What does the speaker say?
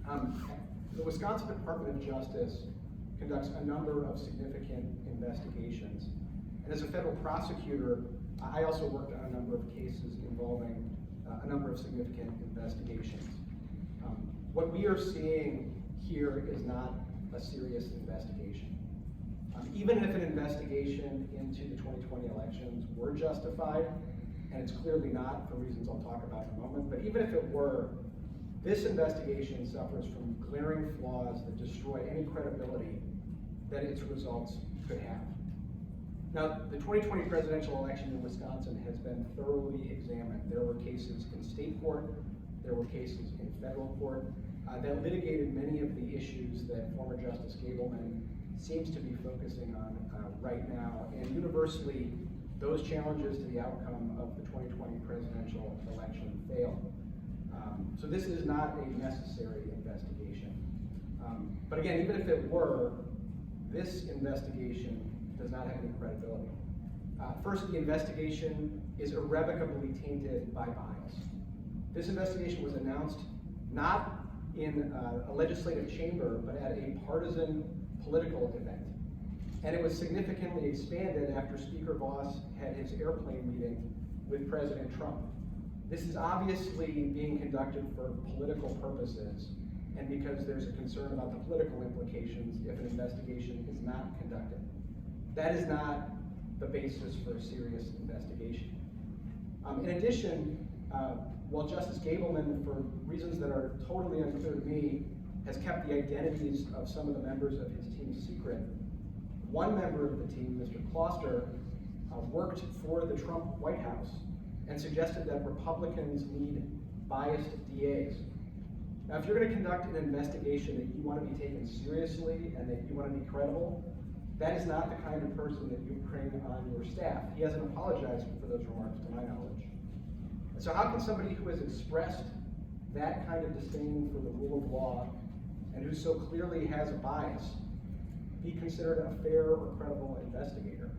The Wisconsin Department of Justice conducts a number of significant investigations. And as a federal prosecutor, I also worked on a number of cases involving a number of significant investigations. What we are seeing here is not a serious investigation. Even if an investigation into the 2020 elections were justified, and it's clearly not for reasons I'll talk about in a moment, but even if it were, this investigation suffers from glaring flaws that destroy any credibility that its results could have. Now, the 2020 presidential election in Wisconsin has been thoroughly examined. There were cases in state court, there were cases in federal court that litigated many of the issues that former Justice Gableman seems to be focusing on right now. And universally, those challenges to the outcome of the 2020 presidential election failed. So this is not a necessary investigation. But again, even if it were, this investigation does not have any credibility. First, the investigation is irrevocably tainted by bias. This investigation was announced not in a legislative chamber, but at a partisan political event. And it was significantly expanded after Speaker Voss had his airplane meeting with President Trump. This is obviously being conducted for political purposes, and because there's a concern about the political implications if an investigation is not conducted. That is not the basis for a serious investigation. In addition, while Justice Gableman, for reasons that are totally unclear to me, has kept the identities of some of the members of his team secret, one member of the team, Mr. Kloster, worked for the Trump White House and suggested that Republicans need biased DAs. Now, if you're going to conduct an investigation that you want to be taken seriously and that you want to be credible, that is not the kind of person that you bring on your staff. He hasn't apologized for those remarks, to my knowledge. And so how can somebody who has expressed that kind of disdain for the rule of law and who so clearly has a bias be considered a fair or credible investigator?